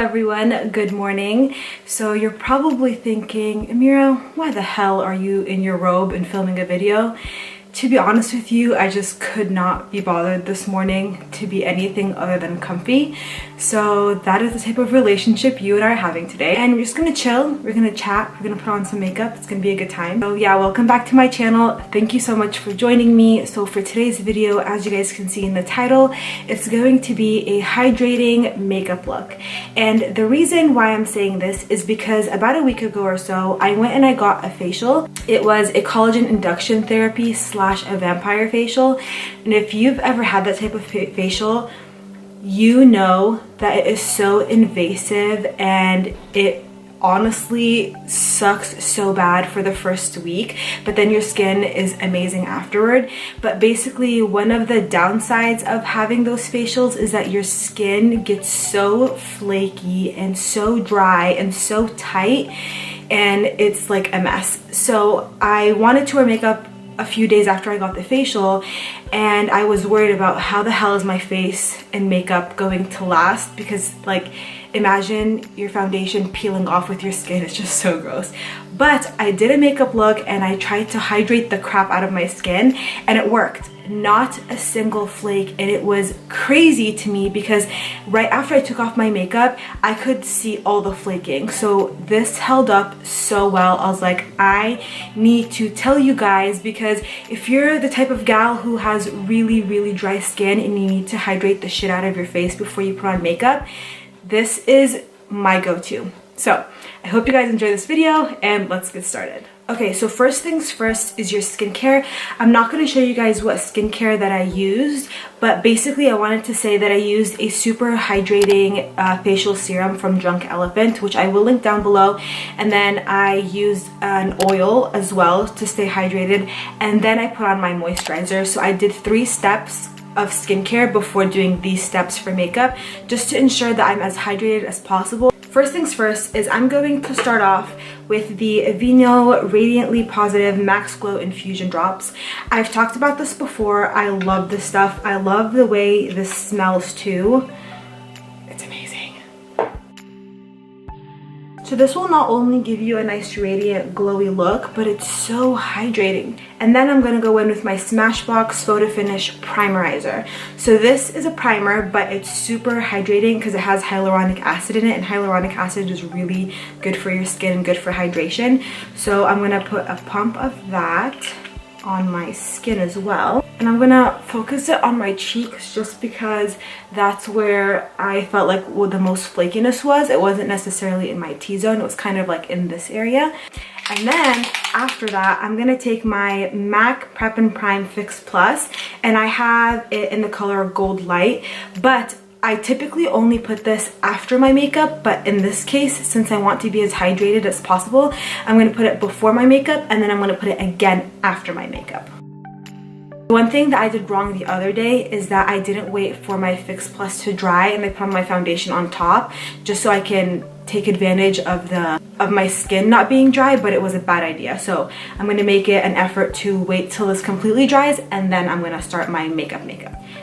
everyone, good morning. So you're probably thinking, Amirah, why the hell are you in your robe and filming a video? To be honest with you, I just could not be bothered this morning to be anything other than comfy. So that is the type of relationship you and I are having today. And we're just gonna chill, we're gonna chat, we're gonna put on some makeup. It's gonna be a good time. So yeah, welcome back to my channel. Thank you so much for joining me. So for today's video, as you guys can see in the title, it's going to be a hydrating makeup look. And the reason why I'm saying this is because about a week ago or so, I went and I got a facial. It was a collagen induction therapy / a vampire facial, and if you've ever had that type of facial, you know that it is so invasive and it honestly sucks so bad for the first week, but then your skin is amazing afterward. But basically, one of the downsides of having those facials is that your skin gets so flaky and so dry and so tight, and it's like a mess. So I wanted to wear makeup a few days after I got the facial, and I was worried about how the hell is my face and makeup going to last, because like imagine your foundation peeling off with your skin. It's just so gross. But I did a makeup look and I tried to hydrate the crap out of my skin, and it worked. Not a single flake, and it was crazy to me because right after I took off my makeup, I could see all the flaking. So this held up so well. I was like, I need to tell you guys, because if you're the type of gal who has really dry skin and you need to hydrate the shit out of your face before you put on makeup, this is my go-to. So I hope you guys enjoy this video, and let's get started. Okay, so first things first is your skincare. I'm not going to show you guys what skincare that I used, but basically I wanted to say that I used a super hydrating facial serum from Drunk Elephant, which I will link down below, and then I used an oil as well to stay hydrated, and then I put on my moisturizer. So I did 3 steps of skincare before doing these steps for makeup, just to ensure that I'm as hydrated as possible. First things first is I'm going to start off with the Aveeno Radiantly Positive Maxglow Infusion Drops. I've talked about this before. I love this stuff. I love the way this smells too. It's amazing. So this will not only give you a nice radiant glowy look, but it's so hydrating. And then I'm going to go in with my Smashbox Photo Finish Primerizer. So this is a primer, but it's super hydrating because it has hyaluronic acid in it, and hyaluronic acid is really good for your skin and good for hydration. So I'm going to put a pump of that on my skin as well, and I'm gonna focus it on my cheeks just because that's where I felt like the most flakiness was. It wasn't necessarily in my T-zone, it was kind of like in this area. And then after that, I'm gonna take my MAC Prep and Prime Fix Plus, and I have it in the color of Gold Light, but I typically only put this after my makeup, but in this case, since I want to be as hydrated as possible, I'm going to put it before my makeup, and then I'm going to put it again after my makeup. One thing that I did wrong the other day is that I didn't wait for my Fix Plus to dry and I put on my foundation on top just so I can take advantage of my skin not being dry, but it was a bad idea. So I'm going to make it an effort to wait till this completely dries, and then I'm going to start my makeup.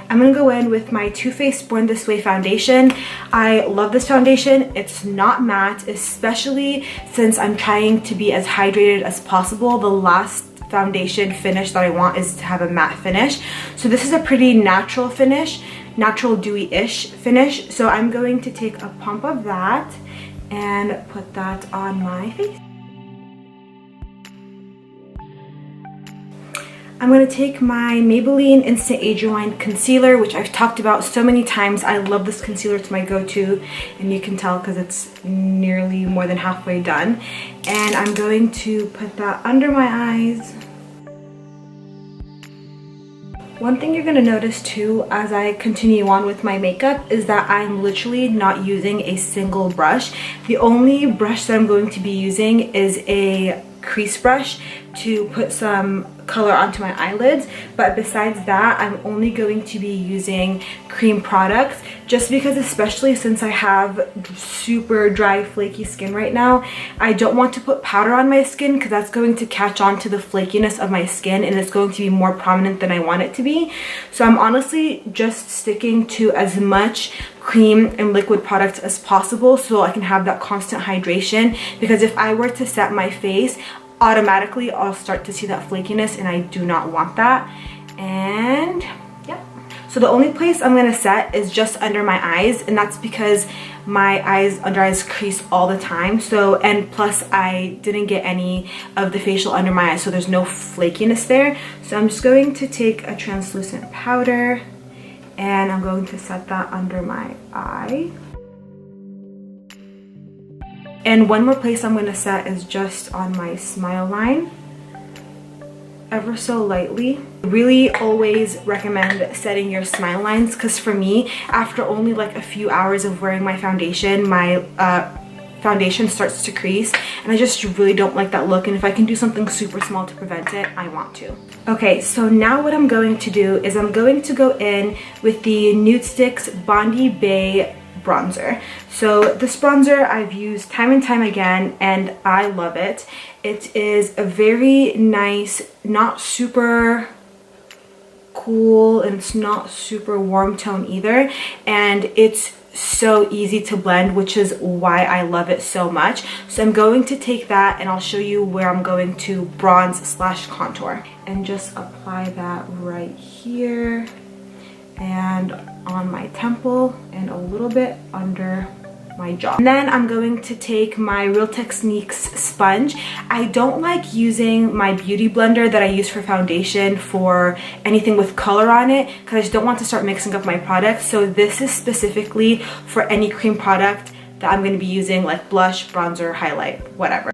I'm going to go in with my Too Faced Born This Way foundation. I love this foundation. It's not matte, especially since I'm trying to be as hydrated as possible. The last foundation finish that I want is to have a matte finish. So this is a pretty natural finish, natural dewy-ish finish. So I'm going to take a pump of that and put that on my face. I'm going to take my Maybelline Instant Age Rewind Concealer, which I've talked about so many times. I love this concealer. It's my go-to, and you can tell because it's nearly more than halfway done. And I'm going to put that under my eyes. One thing you're going to notice too as I continue on with my makeup is that I'm literally not using a single brush. The only brush that I'm going to be using is a crease brush to put some color onto my eyelids, but besides that I'm only going to be using cream products, just because, especially since I have super dry flaky skin right now, I don't want to put powder on my skin because that's going to catch on to the flakiness of my skin and it's going to be more prominent than I want it to be. So I'm honestly just sticking to as much cream and liquid products as possible so I can have that constant hydration, because if I were to set my face, automatically I'll start to see that flakiness and I do not want that. And yeah, so the only place I'm going to set is just under my eyes, and that's because my under eyes crease all the time. So, and plus I didn't get any of the facial under my eyes, so there's no flakiness there. So I'm just going to take a translucent powder and I'm going to set that under my eye. And one more place I'm going to set is just on my smile line, ever so lightly. Really always recommend setting your smile lines, because for me, after only like a few hours of wearing my foundation, my foundation starts to crease and I just really don't like that look, and if I can do something super small to prevent it, I want to. Okay, so now what I'm going to do is I'm going to go in with the Nude Stix Bondi Bae bronzer. So this bronzer I've used time and time again and I love it. It is a very nice, not super cool, and it's not super warm tone either, and it's so easy to blend, which is why I love it so much. So I'm going to take that and I'll show you where I'm going to bronze / contour, and just apply that right here and on my temple and a little bit under my jaw. And then I'm going to take my Real Techniques sponge. I don't like using my beauty blender that I use for foundation for anything with color on it, because I just don't want to start mixing up my products. So this is specifically for any cream product that I'm going to be using, like blush, bronzer, highlight, whatever.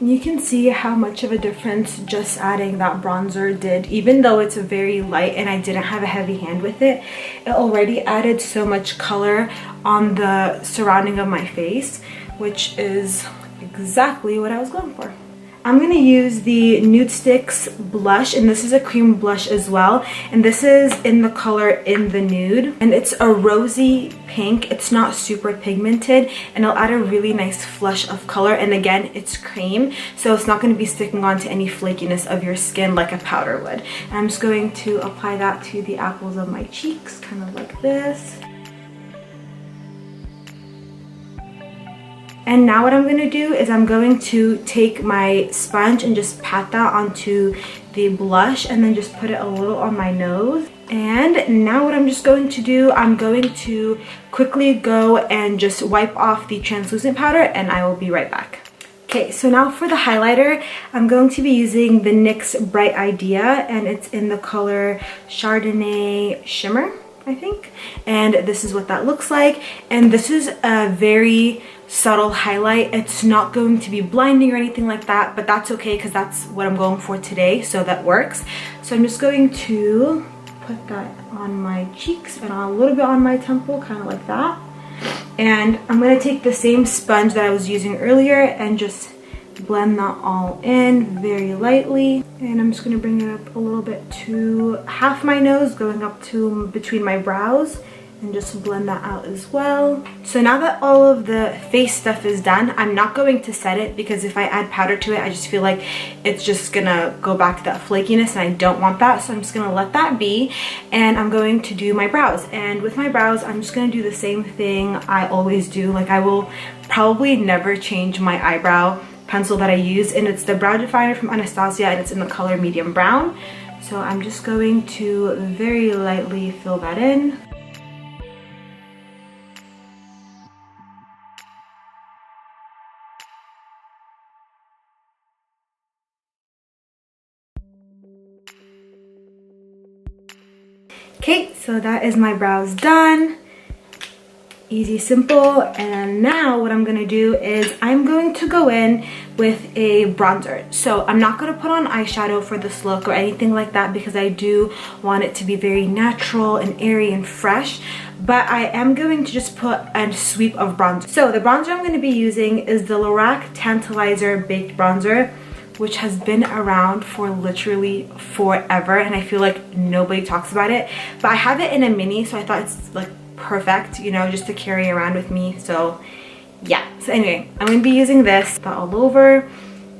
And you can see how much of a difference just adding that bronzer did. Even though it's very light and I didn't have a heavy hand with it, it already added so much color on the surrounding of my face, which is exactly what I was going for. I'm going to use the Nude Stix blush, and this is a cream blush as well, and this is in the color In the Nude, and it's a rosy pink. It's not super pigmented, and it'll add a really nice flush of color, and again, it's cream, so it's not going to be sticking on to any flakiness of your skin like a powder would. And I'm just going to apply that to the apples of my cheeks, kind of like this. And now what I'm going to do is I'm going to take my sponge and just pat that onto the blush and then just put it a little on my nose. And now what I'm just going to do, I'm going to quickly go and just wipe off the translucent powder, and I will be right back. Okay, so now for the highlighter, I'm going to be using the NYX Bright Idea, and it's in the color Chardonnay Shimmer, I think. And this is what that looks like. And this is a very subtle highlight. It's not going to be blinding or anything like that, but that's okay because that's what I'm going for today, so that works. So I'm just going to put that on my cheeks and a little bit on my temple, kind of like that. And I'm going to take the same sponge that I was using earlier and just blend that all in very lightly. And I'm just going to bring it up a little bit to half my nose, going up to between my brows, and just blend that out as well. So now that all of the face stuff is done, I'm not going to set it because if I add powder to it, I just feel like it's just gonna go back to that flakiness and I don't want that. So I'm just gonna let that be, and I'm going to do my brows. And with my brows, I'm just gonna do the same thing I always do. Like, I will probably never change my eyebrow pencil that I use, and it's the brow definer from Anastasia, and it's in the color medium brown. So I'm just going to very lightly fill that in. Okay, so that is my brows done. Easy, simple. And now what I'm gonna do is I'm going to go in with a bronzer. So I'm not gonna put on eyeshadow for this look or anything like that because I do want it to be very natural and airy and fresh, but I am going to just put a sweep of bronzer. So the bronzer I'm gonna be using is the Lorac TANtalizer Baked Bronzer, which has been around for literally forever, and I feel like nobody talks about it. But I have it in a mini, so I thought it's like perfect, you know, just to carry around with me. So yeah, so anyway, I'm gonna be using this all over,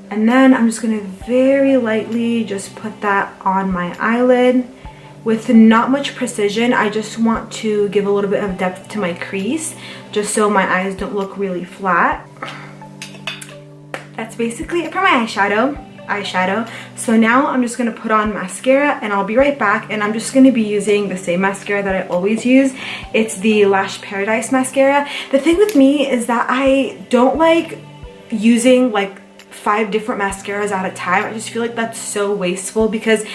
and then I'm just gonna very lightly just put that on my eyelid with not much precision. I just want to give a little bit of depth to my crease, just so my eyes don't look really flat. That's basically it for my eyeshadow. So now I'm just going to put on mascara, and I'll be right back. And I'm just going to be using the same mascara that I always use. It's the Lash Paradise mascara. The thing with me is that I don't like using like 5 different mascaras at a time. I just feel like that's so wasteful, because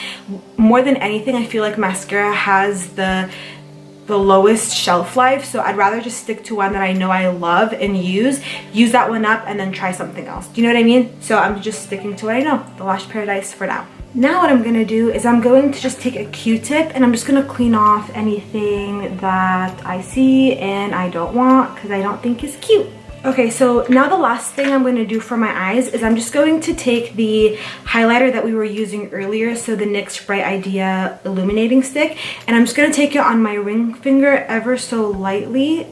more than anything I feel like mascara has the lowest shelf life, so I'd rather just stick to one that I know I love and use that one up, and then try something else. Do you know what I mean? So I'm just sticking to what I know, the Lash Paradise for now. Now what I'm gonna do is I'm going to just take a Q-tip, and I'm just gonna clean off anything that I see and I don't want, because I don't think is cute. Okay, so now the last thing I'm going to do for my eyes is I'm just going to take the highlighter that we were using earlier, so the NYX Bright Idea Illuminating Stick, and I'm just going to take it on my ring finger ever so lightly,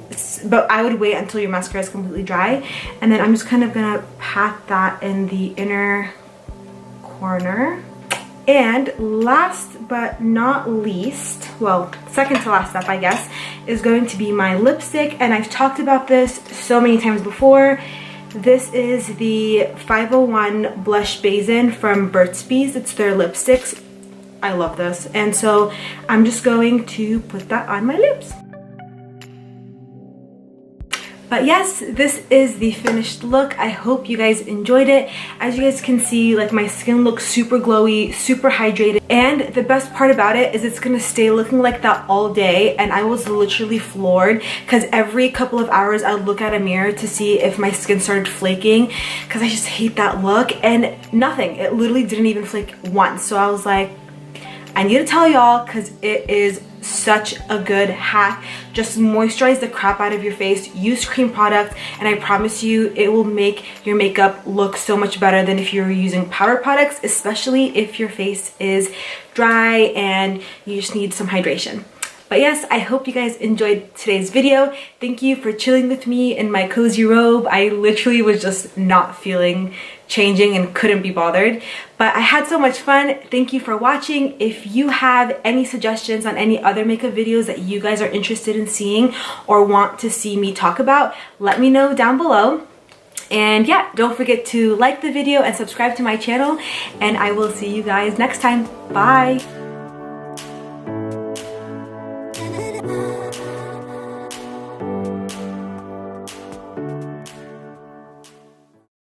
but I would wait until your mascara is completely dry, and then I'm just kind of going to pat that in the inner corner. And last but not least, well, second to last step I guess, is going to be my lipstick. And I've talked about this so many times before. This is the 501 Blush Baisin from Burts. It's their lipsticks. I love this. And so I'm just going to put that on my lips. But yes, this is the finished look. I hope you guys enjoyed it. As you guys can see, like, my skin looks super glowy, super hydrated. And the best part about it is it's gonna stay looking like that all day. And I was literally floored, because every couple of hours I would look at a mirror to see if my skin started flaking, because I just hate that look. And nothing, it literally didn't even flake once. So I was like, I need to tell y'all, because it is such a good hack. Just moisturize the crap out of your face, use cream products, and I promise you it will make your makeup look so much better than if you're using powder products, especially if your face is dry and you just need some hydration. But yes, I hope you guys enjoyed today's video. Thank you for chilling with me in my cozy robe. I literally was just not feeling changing and couldn't be bothered. But I had so much fun. Thank you for watching. If you have any suggestions on any other makeup videos that you guys are interested in seeing or want to see me talk about, let me know down below. And yeah, don't forget to like the video and subscribe to my channel. And I will see you guys next time. Bye!